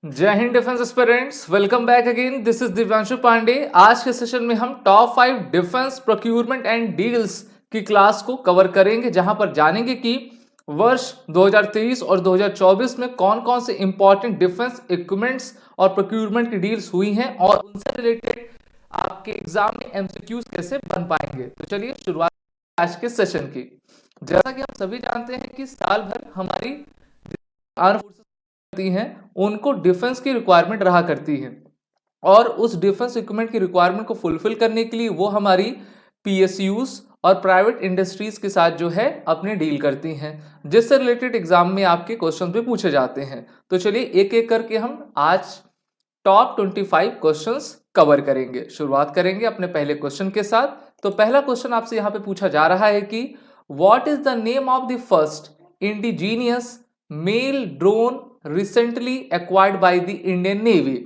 जय हिंद defence aspirants, welcome back again. This is Divyanshu Pandey. आज के सेशन में हम top 5 defence procurement and deals की क्लास को कवर करेंगे, जहां पर जानेंगे कि वर्ष 2023 और 2024 में कौन कौन से इंपॉर्टेंट डिफेंस इक्विपमेंट्स और प्रोक्यूरमेंट की डील्स हुई हैं और उनसे रिलेटेड आपके एग्जाम में एमसीक्यूज कैसे बन पाएंगे। तो चलिए शुरुआत आज के सेशन की। जैसा कि हम सभी जानते हैं कि साल भर हमारी आर्म फोर्सेस हैं, उनको डिफेंस की रिक्वायरमेंट रहा करती है और उस डिफेंस इक्विपमेंट की रिक्वायरमेंट को फुलफिल करने के लिए वो हमारी पीएसयूज और प्राइवेट इंडस्ट्रीज के साथ जो है अपने डील करती हैं, जिससे रिलेटेड एग्जाम में आपके क्वेश्चन भी पूछे जाते हैं। तो चलिए एक एक करके हम आज टॉप 25 क्वेश्चंस कवर करेंगे। शुरुआत करेंगे अपने पहले क्वेश्चन के साथ। तो पहला क्वेश्चन आपसे यहां पे पूछा जा रहा है कि what is the name of the first indigenous male drone recently acquired by the Indian Navy?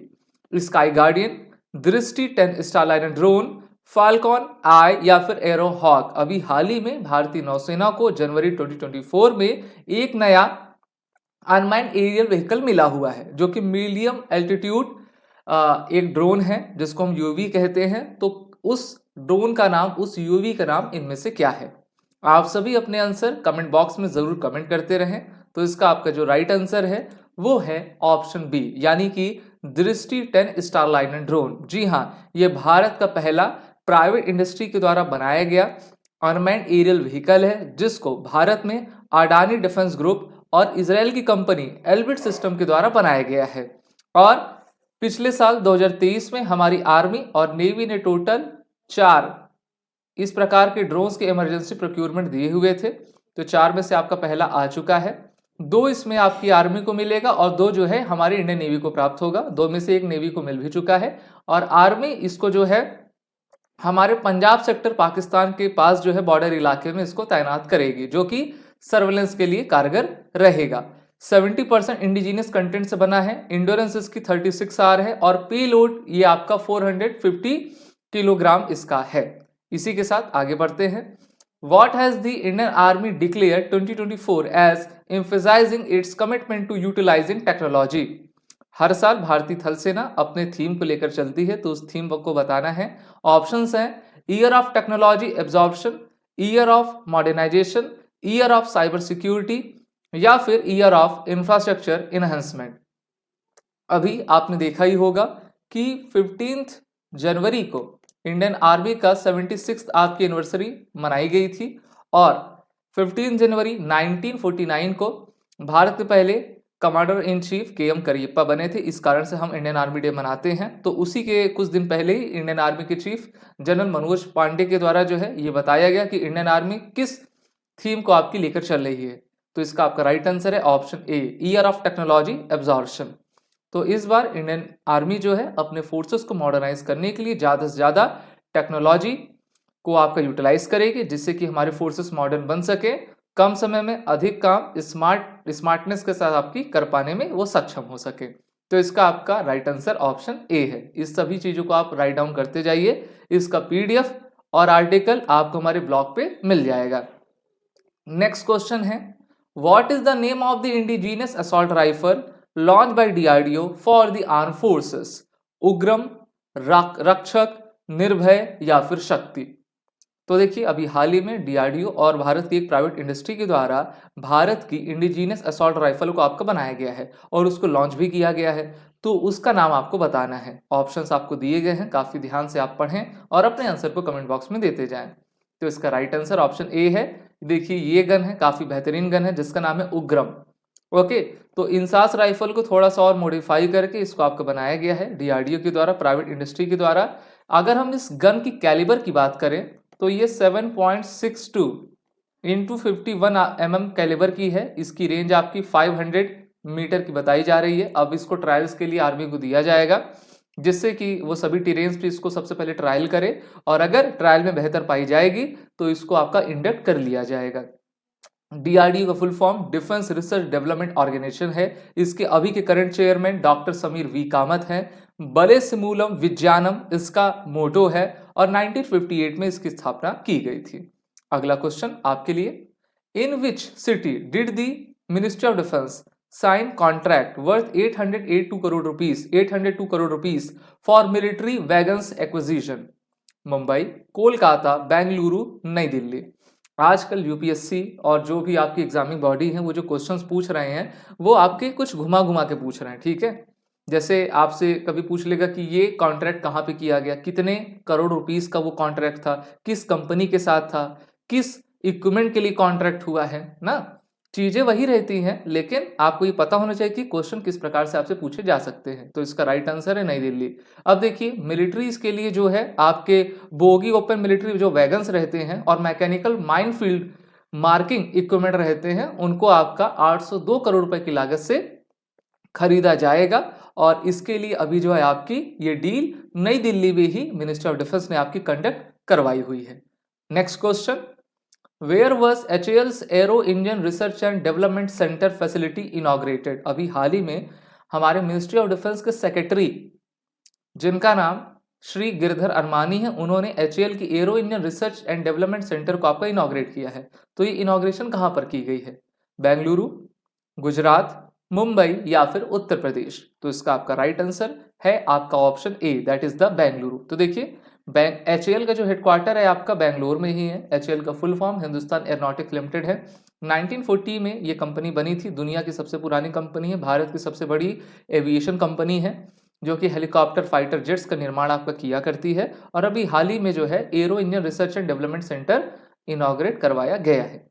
Sky Guardian, Drishti 10 Starliner drone, Falcon आई या फिर एरो हॉक। अभी हाल ही में भारतीय नौसेना को जनवरी 2024 में एक नया अनमैन्ड एरियल व्हीकल मिला हुआ है, जो कि मीडियम एल्टीट्यूड एक ड्रोन है जिसको हम यूवी कहते हैं। तो उस ड्रोन का नाम, उस यूवी का नाम इनमें से क्या है? आप सभी अपने आंसर कमेंट बॉक्स में जरूर कमेंट करते रहें। तो इसका आपका जो राइट आंसर है वो है ऑप्शन बी, यानी कि दृष्टि 10 स्टारलाइनर ड्रोन। जी हाँ, ये भारत का पहला प्राइवेट इंडस्ट्री के द्वारा बनाया गया अनमैन्ड एरियल व्हीकल है, जिसको भारत में अडानी डिफेंस ग्रुप और इजराइल की कंपनी एल्बिट सिस्टम के द्वारा बनाया गया है। और पिछले साल 2023 में हमारी आर्मी और नेवी ने टोटल 4 इस प्रकार के ड्रोन्स के इमरजेंसी प्रोक्यूरमेंट दिए हुए थे। तो 4 में से आपका पहला आ चुका है, 2 इसमें आपकी आर्मी को मिलेगा और 2 जो है हमारी इंडियन नेवी को प्राप्त होगा। 2 में से 1 नेवी को मिल भी चुका है और आर्मी इसको जो है हमारे पंजाब सेक्टर पाकिस्तान के पास जो है बॉर्डर इलाके में इसको तैनात करेगी, जो कि सर्वेलेंस के लिए कारगर रहेगा। 70% इंडिजीनियस कंटेंट से बना है, इंडोरेंस इसकी 36 आर है और पेलोड ये आपका 450 किलोग्राम इसका है। इसी के साथ आगे बढ़ते हैं। What has the Indian Army declared 2024 as emphasizing its commitment to utilizing technology? हर साल भारतीय थल सेना अपने थीम को लेकर चलती है, तो उस थीम को बताना है। ऑप्शंस हैं year of technology absorption, year of modernisation, year of cyber security या फिर ईयर ऑफ इंफ्रास्ट्रक्चर इनहेंसमेंट। अभी आपने देखा ही होगा कि 15 जनवरी को इंडियन आर्मी का 76th आपकी एनिवर्सरी मनाई गई थी और 15 जनवरी 1949 को भारत के पहले commander in chief KM Cariappa बने थे। इस कारण से हम इंडियन आर्मी डे मनाते हैं। तो उसी के कुछ दिन पहले ही इंडियन आर्मी के चीफ जनरल मनोज पांडे के द्वारा जो है ये बताया गया कि इंडियन आर्मी किस थीम को आपकी लेकर चल रही है। तो इसका आपका राइट आंसर है option A, year of technology absorption. तो इस बार इंडियन आर्मी जो है अपने फोर्सेस को मॉडर्नाइज करने के लिए ज़्यादा से ज़्यादा टेक्नोलॉजी को आपका यूटिलाइज करेगी, जिससे कि हमारे फोर्सेस मॉडर्न बन सके, कम समय में अधिक काम स्मार्टनेस के साथ आपकी कर पाने में वो सक्षम हो सके। तो इसका आपका राइट आंसर ऑप्शन ए है। इस सभी चीज़ों को आप राइट डाउन करते जाइए। इसका पीडीएफ और आर्टिकल आपको हमारे ब्लॉग पे मिल जाएगा। नेक्स्ट क्वेश्चन है, what is the name of the indigenous assault rifle launch by DRDO for the arm forces? Ugram, Rakshak, Nirbhay या फिर शक्ति। तो देखिए अभी हाल ही में डीआरडीओ और भारत की एक प्राइवेट इंडस्ट्री के द्वारा भारत की इंडिजीनियस असॉल्ट राइफल को आपका बनाया गया है और उसको लॉन्च भी किया गया है। तो उसका नाम आपको बताना है। ऑप्शंस आपको दिए गए हैं, काफी ध्यान से आप पढ़ें और अपने आंसर को कमेंट बॉक्स में देते जाएं। तो इसका राइट आंसर ऑप्शन ए है। देखिए ये गन है, काफी बेहतरीन गन है, जिसका नाम है उग्रम। ओके, तो इंसास राइफल को थोड़ा सा और मॉडिफाई करके इसको आपको बनाया गया है डीआरडीओ के द्वारा, प्राइवेट इंडस्ट्री के द्वारा। अगर हम इस गन की कैलिबर की बात करें तो ये 7.62 इंटू 51 mm कैलिबर की है। इसकी रेंज आपकी 500 मीटर की बताई जा रही है। अब इसको ट्रायल्स के लिए आर्मी को दिया जाएगा, जिससे कि वो सभी टेरेन्स पे इसको सबसे पहले ट्रायल करे और अगर ट्रायल में बेहतर पाई जाएगी तो इसको आपका इंडक्ट कर लिया जाएगा। डीआरडीओ का full form defence research development organisation है। इसके अभी के current chairman doctor Samir V Kamat हैं। बले सिमूलम विज्ञानम इसका मोटो है और 1958 में इसकी स्थापना की गई थी। अगला क्वेश्चन आपके लिए, in which city did the ministry of defence sign contract worth 802 crore rupees for military wagons acquisition? Mumbai, Kolkata, Bengaluru, नई दिल्ली। आजकल यूपीएससी और जो भी आपकी एग्जामिंग बॉडी है वो जो क्वेश्चंस पूछ रहे हैं वो आपके कुछ घुमा घुमा के पूछ रहे हैं, ठीक है। जैसे आपसे कभी पूछ लेगा कि ये कॉन्ट्रैक्ट कहाँ पे किया गया, कितने करोड़ रुपीस का वो कॉन्ट्रैक्ट था, किस कंपनी के साथ था, किस इक्विपमेंट के लिए कॉन्ट्रैक्ट हुआ है ना। चीजें वही रहती हैं, लेकिन आपको ये पता होना चाहिए कि क्वेश्चन किस प्रकार से आपसे पूछे जा सकते हैं। तो इसका राइट आंसर है नई दिल्ली। अब देखिए मिलिट्रीज के लिए जो है आपके बोगी ओपन मिलिट्री जो वैगन्स रहते हैं और मैकेनिकल माइनफील्ड मार्किंग इक्विपमेंट रहते हैं उनको आपका 802 करोड़ रुपए की लागत से खरीदा जाएगा। और इसके लिए अभी जो है आपकी ये डील नई दिल्ली में ही मिनिस्ट्री ऑफ डिफेंस ने आपकी कंडक्ट करवाई हुई है। Next question, where was HAL's aero engine research and development centre facility inaugurated? अभी हाल ही में हमारे मिनिस्ट्री ऑफ डिफेंस के सेक्रेटरी जिनका नाम श्री गिरधर अरमानी है, उन्होंने HAL की aero engine research and development centre को आपका इनॉग्रेट किया है। तो ये इनॉग्रेशन कहां पर की गई है? बेंगलुरु, गुजरात, मुंबई या फिर उत्तर प्रदेश? तो इसका आपका राइट आंसर है आपका option A, that is the Bengaluru. तो देखिए HAL का जो हेडक्वार्टर है आपका बेंगलोर में ही है। HAL का full form Hindustan aeronautics limited है। 1940 में ये कंपनी बनी थी, दुनिया की सबसे पुरानी कंपनी है, भारत की सबसे बड़ी एविएशन कंपनी है जो कि हेलीकॉप्टर फाइटर जेट्स का निर्माण आपका किया करती है। और अभी हाल ही में जो है arrow engine research and development centre inaugurate करवाया गया है।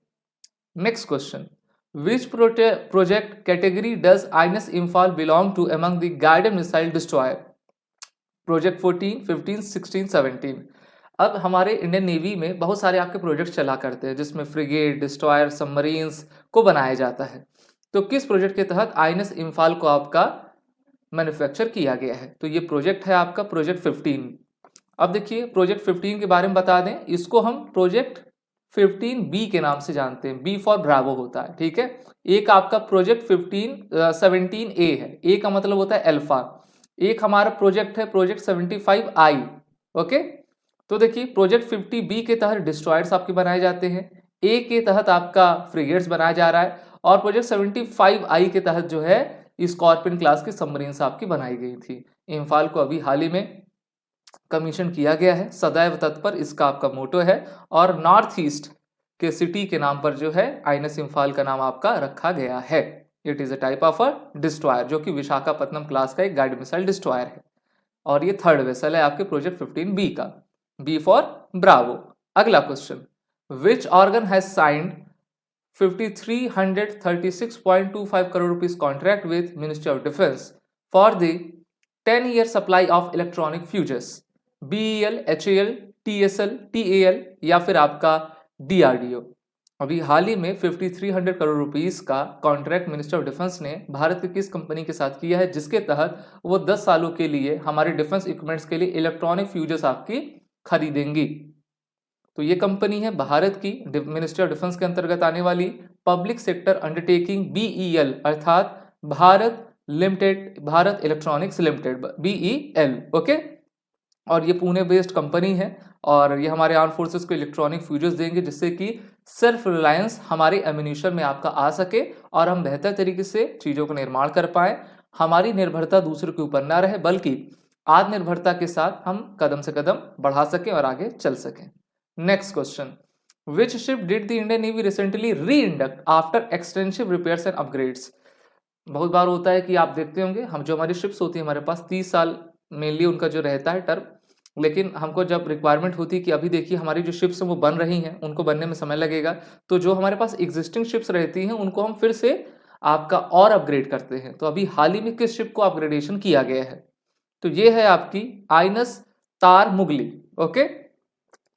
Next question, which project category does INS Imphal belong to among the guided missile destroyer? Project 14, 15, 16, 17। अब हमारे इंडियन नेवी में बहुत सारे आपके प्रोजेक्ट चला करते हैं जिसमें फ्रिगेट, डिस्ट्रॉयर, सबमरीन्स को बनाया जाता है। तो किस प्रोजेक्ट के तहत INS इम्फाल को आपका मैन्युफैक्चर किया गया है? तो ये प्रोजेक्ट है आपका प्रोजेक्ट 15। अब देखिए प्रोजेक्ट 15 के बारे में बता दें, इसको हम प्रोजेक्ट 15B के नाम से जानते हैं। बी फॉर ब्रावो होता है, ठीक है। एक आपका प्रोजेक्ट 17A है, ए का मतलब होता है अल्फा। एक हमारा प्रोजेक्ट है प्रोजेक्ट 75I, ओके। तो देखिए प्रोजेक्ट 50B के तहत डिस्ट्रॉयर्स आपके बनाए जाते हैं, ए के तहत आपका फ्रिगेट्स बनाया जा रहा है, और प्रोजेक्ट 75I के तहत जो है स्कॉर्पियन क्लास की सबमरीन्स आपकी बनाई गई थी। इम्फाल को अभी हाल ही में कमीशन किया गया है, सदैव तत्पर इसका आपका मोटो है। और नॉर्थ ईस्ट के सिटी के नाम पर जो है INS इम्फाल का नाम आपका रखा गया है। It is a type of a destroyer जो कि विशाखापत्तनम क्लास का एक गाइड मिसाइल डिस्ट्रॉयर है। और ये थर्ड वेसल है आपके प्रोजेक्ट 15B का, बी फॉर ब्रावो। अगला question, which organ has signed 5336.25 crore rupees contract with ministry of defence for the 10-year supply of electronic fuses? BEL, HAL, TSL, TAL या फिर आपका DRDO? अभी हाल ही में 5300 करोड़ रुपीस का कॉन्ट्रैक्ट मिनिस्ट्री ऑफ डिफेंस ने भारत की किस कंपनी के साथ किया है जिसके तहत वो 10 सालों के लिए हमारे डिफेंस इक्विपमेंट्स के लिए इलेक्ट्रॉनिक फ्यूजेस आपकी खरीदेंगी? तो ये कंपनी है भारत की मिनिस्ट्री ऑफ डिफेंस के अंतर्गत आने वाली पब्लिक सेक्टर अंडरटेकिंग BEL अर्थात Bharat electronics limited, BEL, okay. और ये पुणे बेस्ड कंपनी है और ये हमारे आर्म फोर्सेस को इलेक्ट्रॉनिक फ्यूजेस देंगे जिससे कि सेल्फ रिलायंस हमारे एम्यूनिशन में आपका आ सके और हम बेहतर तरीके से चीज़ों का निर्माण कर पाए। हमारी निर्भरता दूसरे के ऊपर ना रहे बल्कि आत्मनिर्भरता के साथ हम कदम से कदम बढ़ा सकें और आगे चल सकें। Next question, which ship did the Indian navy recently re induct after extensive repairs and upgrades? बहुत बार होता है कि आप देखते होंगे हम जो हमारी शिप्स होती है हमारे पास 30 साल मेनली उनका जो रहता है टर्म, लेकिन हमको जब रिक्वायरमेंट होती है कि अभी देखिए हमारी जो शिप्स हैं वो बन रही हैं, उनको बनने में समय लगेगा, तो जो हमारे पास एग्जिस्टिंग शिप्स रहती हैं उनको हम फिर से आपका और अपग्रेड करते हैं। तो अभी हाल ही में किस शिप को अपग्रेडेशन किया गया है? तो ये है आपकी INS तार मुगली, ओके।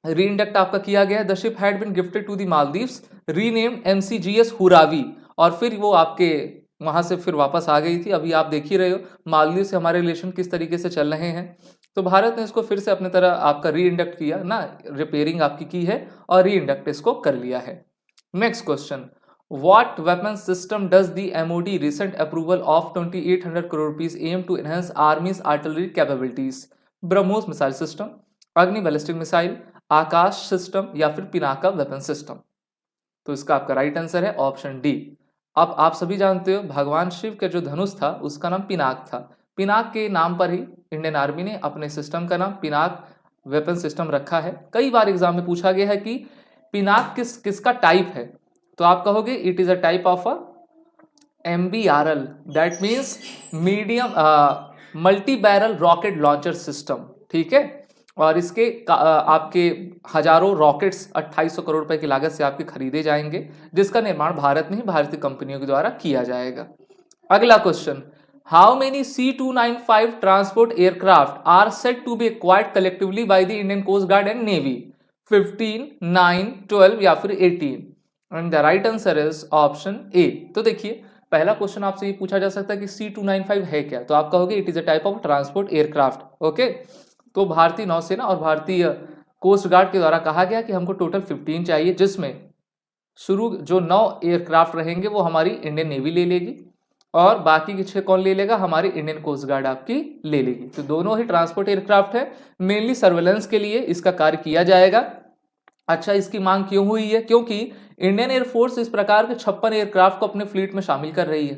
री इंडक्ट आपका किया गया है। The ship had been gifted to the Maldives, renamed MCGS Huravee, और फिर वो आपके वहां से फिर वापस आ गई थी। अभी आप देख ही रहे हो मालदीव से हमारे रिलेशन किस तरीके से चल रहे हैं। तो भारत ने इसको फिर से अपने तरह आपका री इंडक्ट किया ना, रिपेयरिंग आपकी की है और री इंडक्ट इसको कर लिया है। Next question, what weapon system does the MOD recent approval of 2800 crore rupees aim to enhance army's artillery capabilities? BrahMos missile system, Agni ballistic missile, Akash system या फिर पिनाका वेपन सिस्टम? तो इसका आपका राइट आंसर है ऑप्शन डी, अब आप सभी जानते हो भगवान शिव का जो धनुष था उसका नाम पिनाक था। पिनाक के नाम पर ही इंडियन आर्मी ने अपने सिस्टम का नाम पिनाक वेपन सिस्टम रखा है। कई बार एग्जाम में पूछा गया है कि पिनाक किसका टाइप है, तो आप कहोगे it is a type of a MBRL, that means medium multi barrel rocket launcher system. ठीक है, और इसके आपके हजारों रॉकेट्स 2800 करोड़ रुपए की लागत से आपके खरीदे जाएंगे, जिसका निर्माण भारत में ही भारतीय कंपनियों के द्वारा किया जाएगा। अगला question, how many C295 transport aircraft are set to be acquired collectively by the Indian coast guard and navy? 15, 9, 12 या फिर 18? And the right answer is option A. तो देखिए, पहला क्वेश्चन आपसे ये पूछा जा सकता है कि C295 है क्या, तो आप कहोगे it is a type of transport aircraft. Okay, तो भारतीय नौसेना और भारतीय कोस्ट गार्ड के द्वारा कहा गया कि हमको टोटल 15 चाहिए, जिसमें शुरू जो 9 एयरक्राफ्ट रहेंगे वो हमारी इंडियन नेवी ले लेगी और बाकी के 6 कौन ले लेगा, हमारी इंडियन कोस्ट गार्ड आपकी ले लेगी। तो दोनों ही ट्रांसपोर्ट एयरक्राफ्ट है, मेनली सर्वेलेंस के लिए इसका कार्य किया जाएगा। अच्छा, इसकी मांग क्यों हुई है? क्योंकि इंडियन एयरफोर्स इस प्रकार के 56 एयरक्राफ्ट को अपने फ्लीट में शामिल कर रही है।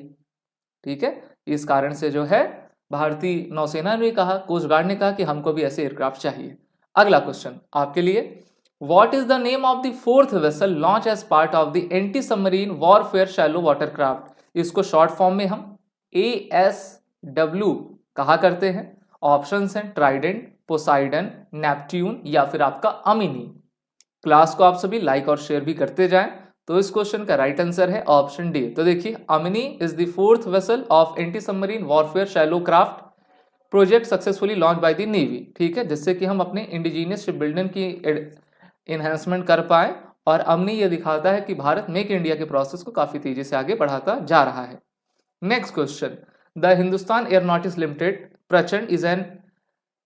ठीक है, इस कारण से जो है भारतीय नौसेना ने कहा, कोस्ट गार्ड ने कहा कि हमको भी ऐसे एयरक्राफ्ट चाहिए। अगला क्वेश्चन आपके लिए, what is the name of the fourth vessel launch as part of the anti submarine warfare shallow water craft? इसको शॉर्ट फॉर्म में हम ASW कहा करते हैं। ऑप्शंस हैं ट्राइडेंट, पोसाइडन, नेपट्यून या फिर आपका अमिनी। क्लास को आप सभी लाइक और शेयर भी करते जाएं। तो इस क्वेश्चन का राइट आंसर है ऑप्शन डी। तो देखिए, Amini is the fourth vessel of anti submarine warfare shallow craft project successfully launch by the navy. ठीक है, जिससे कि हम अपने इंडिजीनियस शिप बिल्डिंग की इन्हेंसमेंट कर पाए, और अमनी ये दिखाता है कि भारत मेक इंडिया के प्रोसेस को काफी तेजी से आगे बढ़ाता जा रहा है। Next question, the Hindustan aeronautics limited Prachand is an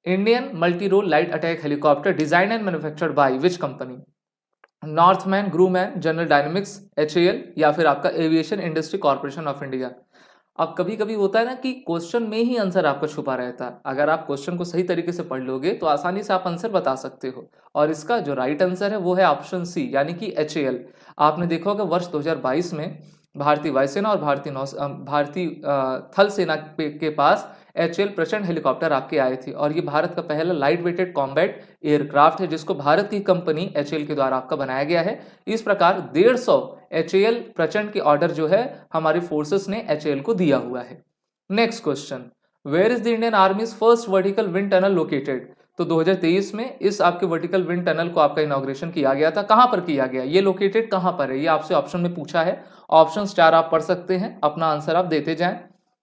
Indian multi role light attack helicopter design and manufactured by which company? Northman, Grumman, General Dynamics, HAL या फिर आपका aviation industry corporation of India. अब कभी कभी होता है ना कि क्वेश्चन में ही आंसर आपका छुपा रहता है। अगर आप क्वेश्चन को सही तरीके से पढ़ लोगे तो आसानी से आप आंसर बता सकते हो, और इसका जो राइट आंसर है वो है ऑप्शन सी, यानी कि HAL। आपने देखा होगा वर्ष 2022 में भारतीय वायुसेना और भारतीय थल सेना के पास HAL प्रचंड हेलीकॉप्टर आपके आए थे, और ये भारत का पहला लाइट वेटेड कॉम्बैट एयरक्राफ्ट है जिसको भारत की कंपनी HAL के द्वारा आपका बनाया गया है। इस प्रकार 150 HAL प्रचंड के ऑर्डर जो है हमारी फोर्सेस ने HAL को दिया हुआ है। Next question, where is the Indian army's first vertical wind tunnel located? तो 2023 में इस आपके वर्टिकल विंड टनल को आपका इनॉग्रेशन किया गया था। कहां पर किया गया, ये लोकेटेड कहां पर है, ये आपसे ऑप्शन में पूछा है। ऑप्शन 4 आप पढ़ सकते हैं, अपना आंसर आप देते जाएं।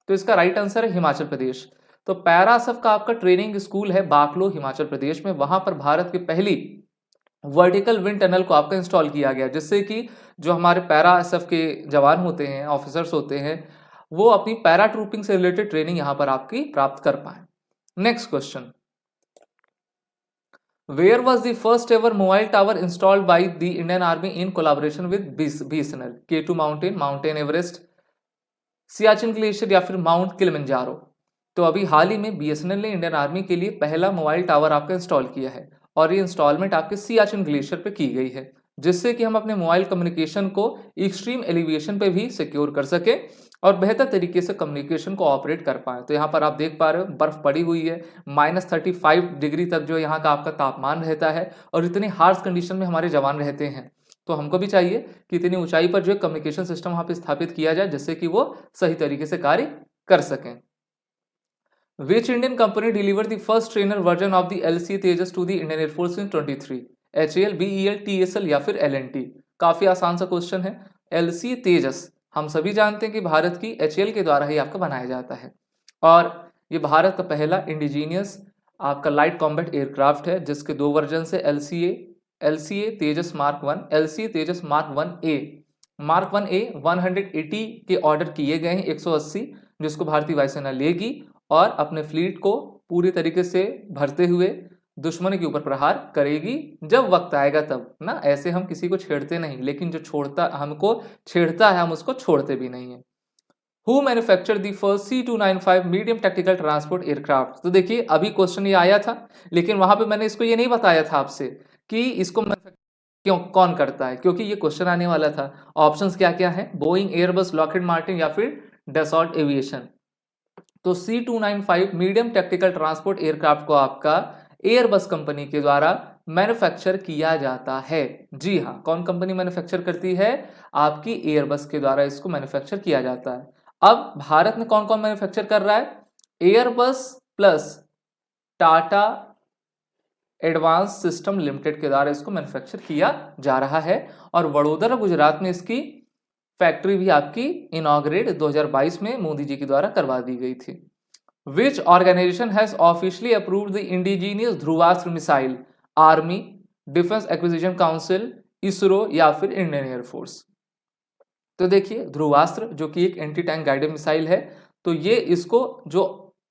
तो इसका राइट आंसर है हिमाचल प्रदेश। तो पैरासफ का आपका ट्रेनिंग स्कूल है बाकलो, हिमाचल प्रदेश में। वहां पर भारत की पहली वर्टिकल विंड टनल को आपका इंस्टॉल किया गया, जिससे कि जो हमारे पैरासफ के जवान होते हैं, ऑफिसर्स होते हैं, वो अपनी पैरा ट्रूपिंग से रिलेटेड ट्रेनिंग यहां पर आपकी प्राप्त कर पाए। Next question, where was the first ever mobile tower installed by the Indian army in collaboration with BSNL? K2 mountain, mountain Everest, Siachen glacier या फिर माउंट किलिमंजारो? तो अभी हाल ही में BSNL ने इंडियन आर्मी के लिए पहला मोबाइल टावर आपका इंस्टॉल किया है, और ये इंस्टॉलमेंट आपके सियाचिन ग्लेशियर पे की गई है, जिससे कि हम अपने मोबाइल कम्युनिकेशन को एक्सट्रीम एलिवेशन पे भी सिक्योर कर सके और बेहतर तरीके से कम्युनिकेशन को ऑपरेट कर पाए। तो यहाँ पर आप देख पा रहे हो बर्फ पड़ी हुई है, -35 डिग्री तक जो यहाँ का आपका तापमान रहता है, और इतनी हार्श कंडीशन में हमारे जवान रहते हैं। तो हमको भी चाहिए कि इतनी ऊंचाई पर जो है कम्युनिकेशन सिस्टम वहां पे स्थापित किया जाए, जिससे कि वो सही तरीके से कार्य कर सकें। Which Indian company delivered the first trainer version of the LCA Tejas to the Indian Air Force in 23? HAL, BEL, TSL या फिर LNT? काफी आसान सा क्वेश्चन है। LCA तेजस हम सभी जानते हैं कि भारत की HAL के द्वारा ही आपका बनाया जाता है, और ये भारत का पहला इंडिजीनियस आपका लाइट कॉम्बैट एयरक्राफ्ट है, जिसके 2 वर्जन है, LCA तेजस मार्क 1, LCA तेजस मार्क 1A। मार्क 1A 180 के ऑर्डर किए गए हैं, 180, जिसको भारतीय वायुसेना लेगी और अपने फ्लीट को पूरी तरीके से भरते हुए दुश्मन के ऊपर प्रहार करेगी जब वक्त आएगा तब ना। ऐसे हम किसी को छेड़ते नहीं, लेकिन जो हमको छेड़ता है हम उसको छोड़ते भी नहीं है। Who manufacture the first C295 medium tactical transport aircraft? तो देखिए, अभी क्वेश्चन ये आया था, लेकिन वहां पे मैंने इसको ये नहीं बताया था आपसे कि इसको क्यों, कौन करता है, क्योंकि ये क्वेश्चन आने वाला था। ऑप्शंस क्या क्या है, बोइंग, एयरबस, लॉकहीड मार्टिन या फिर डसॉल्ट एविएशन। तो C295 medium tactical transport aircraft को आपका एयरबस कंपनी के द्वारा मैन्युफैक्चर किया जाता है। जी हाँ, कौन कंपनी मैन्युफैक्चर करती है, आपकी एयरबस के द्वारा इसको मैन्युफैक्चर किया जाता है। अब भारत में कौन कौन मैन्युफैक्चर कर रहा है, Airbus plus Tata advance system limited के द्वारा इसको मैन्युफैक्चर किया जा रहा है। और वडोदरा गुजरात में इसकी फैक्ट्री भी आपकी इनॉग्रेट 2022 में मोदी जी के द्वारा करवा दी गई थी। Which organization has officially approved the indigenous Dhruvastra missile, army, defence acquisition council, ISRO या फिर इंडियन एयरफोर्स। तो देखिए ध्रुवास्त्र जो कि एक एंटी टैंक गाइडेड मिसाइल है, तो ये इसको जो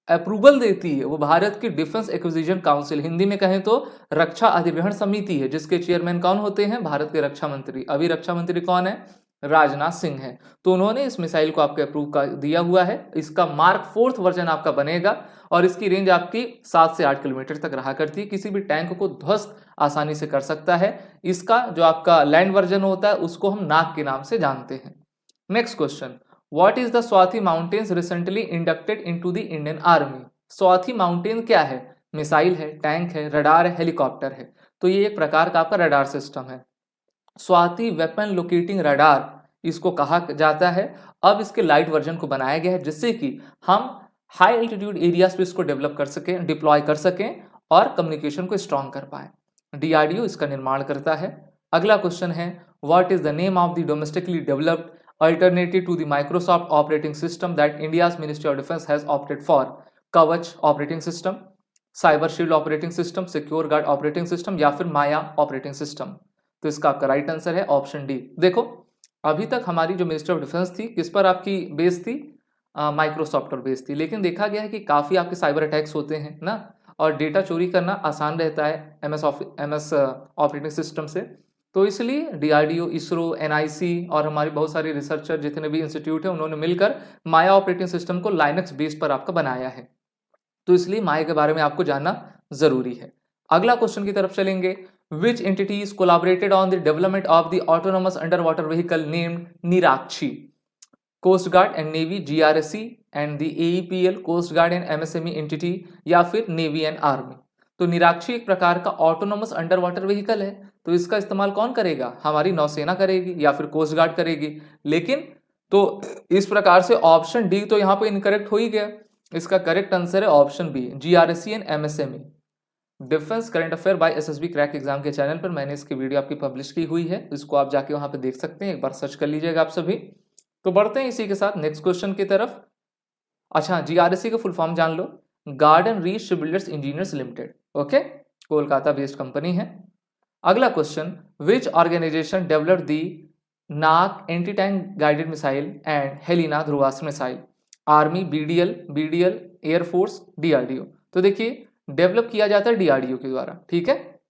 अप्रूवल देती है वो भारत की डिफेंस एक्विजिशन काउंसिल, हिंदी में कहें तो रक्षा अधिग्रहण समिति है, जिसके चेयरमैन कौन होते हैं, भारत के रक्षा मंत्री। अभी रक्षा मंत्री कौन है, राजनाथ सिंह है। तो उन्होंने इस मिसाइल को आपके अप्रूव कर दिया हुआ है। इसका मार्क 4th वर्जन आपका बनेगा और इसकी रेंज आपकी 7 से 8 किलोमीटर तक रहा करती है, किसी भी टैंक को ध्वस्त आसानी से कर सकता है। इसका जो आपका लैंड वर्जन होता है उसको हम नाग के नाम से जानते हैं। Next question, what is the Swati mountains recently inducted into the Indian army. Swati mountain क्या है, मिसाइल है, टैंक है, रडार है, हेलीकॉप्टर है। तो ये एक प्रकार का आपका रडार सिस्टम है। स्वाति वेपन लोकेटिंग रडार इसको कहा जाता है। अब इसके लाइट वर्जन को बनाया गया है जिससे कि हम हाई एल्टीट्यूड एरियाज पे इसको डेवलप कर सकें, डिप्लॉय कर सकें और कम्युनिकेशन को स्ट्रॉन्ग कर पाए। डीआरडीओ इसका निर्माण करता है। अगला क्वेश्चन है, what is the name of the domestically developed alternative to the Microsoft operating system that India's Ministry of Defense has opted for? कवच operating system, cyber shield operating system, secure guard operating system या फिर माया operating system. तो इसका आपका right answer है option D. देखो अभी तक हमारी जो मिनिस्ट्री ऑफ डिफेंस थी किस पर आपकी बेस थी, माइक्रोसॉफ्ट पर बेस थी, लेकिन देखा गया है कि काफ़ी आपके साइबर अटैक्स होते हैं ना, और डेटा चोरी करना आसान रहता है एमएस ऑपरेटिंग सिस्टम से। तो इसलिए डीआरडीओ, इसरो, एनआईसी और हमारे बहुत सारे रिसर्चर जितने भी इंस्टीट्यूट हैं उन्होंने मिलकर माया ऑपरेटिंग सिस्टम को लाइनक्स बेस पर आपका बनाया है। तो इसलिए माया के बारे में आपको जानना जरूरी है। अगला क्वेश्चन की तरफ चलेंगे, which entities collaborated on the development of the autonomous under water vehicle named Nirakshi, coast guard and navy, GRSC and the AEPL, coast guard and MSME entity या फिर नेवी एंड आर्मी। तो निराक्षी एक प्रकार का ऑटोनोमस अंडर वाटर व्हीकल है। तो इसका इस्तेमाल कौन करेगा, हमारी नौसेना करेगी या फिर कोस्ट गार्ड करेगी। लेकिन तो इस प्रकार से ऑप्शन डी तो यहाँ पे इनकरेक्ट हो ही गया। इसका करेक्ट आंसर है option B, GRSC and MSME. Defence current affair by SSB crack exam के चैनल पर मैंने इसकी वीडियो आपकी पब्लिश की हुई है, इसको आप जाके वहां पे देख सकते हैं, एक बार सर्च कर लीजिएगा आप सभी। तो बढ़ते हैं इसी के साथ नेक्स्ट क्वेश्चन की तरफ। अच्छा, जीआरएससी का फुल फॉर्म जान लो, Garden Reach shipbuilders engineers limited. Okay, Kolkata based company है। अगला question, which organization developed the Nag anti tank guided missile and Helina Dhruvastra missile, army, BDL, air force, DRDO. तो देखिए डेवलप किया जाता है डीआरडीओ के द्वारा, ठीक है।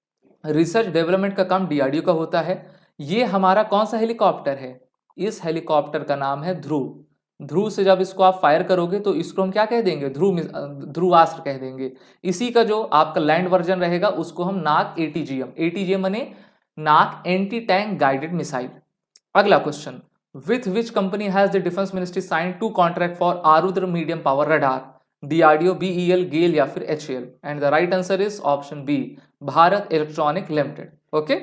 रिसर्च डेवलपमेंट का काम डीआरडीओ का होता है। ये हमारा कौन सा हेलीकॉप्टर है, इस हेलीकॉप्टर का नाम है ध्रुव। ध्रुव से जब इसको आप फायर करोगे तो इसको हम क्या कह देंगे, ध्रुवास्त्र कह देंगे। इसी का जो आपका लैंड वर्जन रहेगा उसको हम नाग एटीजीएम माने Nag anti tank guided missile. अगला question, with which company has the defence ministry sign 2 contract for Arudra medium power radar, DRDO, BEL, GAIL या फिर HAL. And the right answer is option B, Bharat electronic limited. Okay,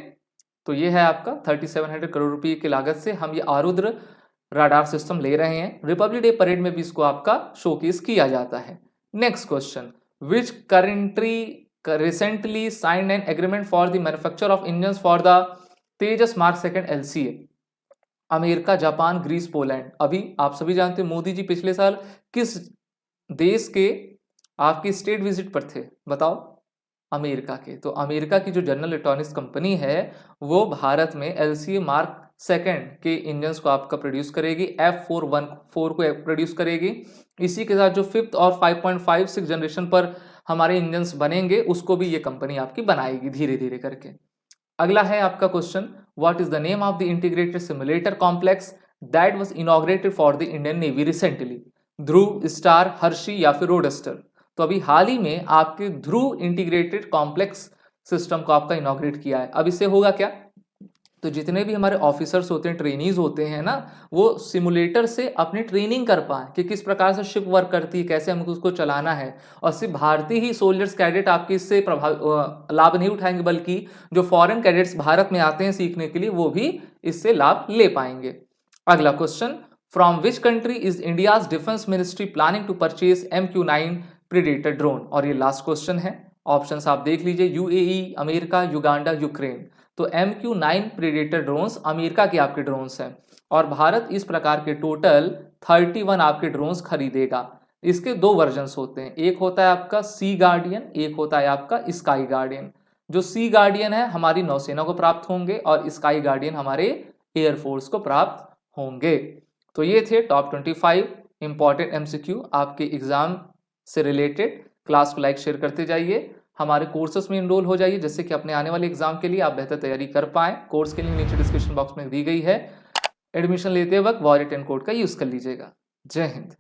तो ये है आपका 3700 करोड़ रुपए की लागत से हम ये आरुद्र रडार सिस्टम ले रहे हैं। रिपब्लिक डे परेड में भी इसको आपका शोकेस किया जाता है। Next question, which country recently signed an agreement for the manufacture of engines for the Tejas mark 2 LCA. America, Japan, Greece, Poland. अभी आप सभी जानते हैं मोदी जी पिछले साल किस देश के आपकी स्टेट विजिट पर थे, बताओ, अमेरिका के। तो अमेरिका की जो जनरल इलेक्ट्रॉनिक्स कंपनी है वो भारत में एलसीए मार्क 2 के इंजन्स को आपका प्रोड्यूस करेगी, F414 को प्रोड्यूस करेगी। इसी के साथ जो 5th और 5.56 जनरेशन पर हमारे इंजन्स बनेंगे उसको भी ये कंपनी आपकी बनाएगी धीरे धीरे करके। अगला है आपका question, what is the name of the integrated simulator complex that was inaugurated for the Indian navy recently, Dhruv, star, हर्षी या फिर रोडस्टर। तो अभी हाल ही में आपके ध्रुव इंटीग्रेटेड कॉम्प्लेक्स सिस्टम को आपका इनॉग्रेट किया है। अब इससे होगा क्या, तो जितने भी हमारे ऑफिसर्स होते हैं, ट्रेनीज होते हैं ना, वो सिमुलेटर से अपनी ट्रेनिंग कर पाए कि किस प्रकार से शिप वर्क करती है, कैसे हमको उसको चलाना है। और सिर्फ भारतीय ही सोल्जर्स कैडेट आपके इससे लाभ नहीं उठाएंगे, बल्कि जो फॉरेन कैडेट्स भारत में आते हैं सीखने के लिए, वो भी इससे लाभ ले पाएंगे। अगला question, from which country is India's defence ministry planning to purchase MQ-9 predator drone? और ये लास्ट क्वेश्चन है, ऑप्शंस आप देख लीजिए, यूएई, अमेरिका, युगांडा, यूक्रेन। तो MQ-9 प्रीडेटर ड्रोन्स अमेरिका के आपके ड्रोन्स हैं और भारत इस प्रकार के टोटल 31 आपके ड्रोन्स खरीदेगा। इसके दो वर्जन्स होते हैं, एक होता है आपका सी गार्डियन, एक होता है आपका स्काई गार्डियन। जो सी गार्डियन है हमारी नौसेना को प्राप्त होंगे और स्काई गार्डियन हमारे एयरफोर्स को प्राप्त होंगे। तो ये थे टॉप 25 इंपॉर्टेंट MCQ आपके एग्जाम से रिलेटेड। क्लास को लाइक शेयर करते जाइए, हमारे कोर्सेस में इनरोल हो जाइए, जिससे कि अपने आने वाले एग्जाम के लिए आप बेहतर तैयारी कर पाएं। कोर्स के लिंक नीचे डिस्क्रिप्शन बॉक्स में दी गई है। एडमिशन लेते वक्त वॉरियर 10 कोड का यूज कर लीजिएगा। जय हिंद।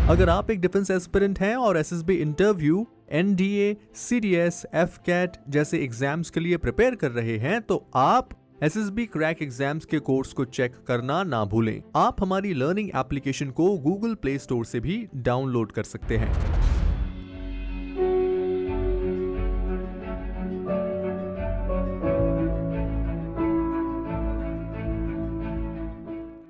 अगर आप एक डिफेंस एस्पिरेंट हैं और SSB interview, NDA, CDS, FCAT जैसे एग्जाम्स के लिए प्रिपेयर कर रहे हैं, तो आप SSB क्रैक एग्जाम्स के कोर्स को चेक करना ना भूलें। आप हमारी लर्निंग एप्लीकेशन को Google प्ले स्टोर से भी डाउनलोड कर सकते हैं।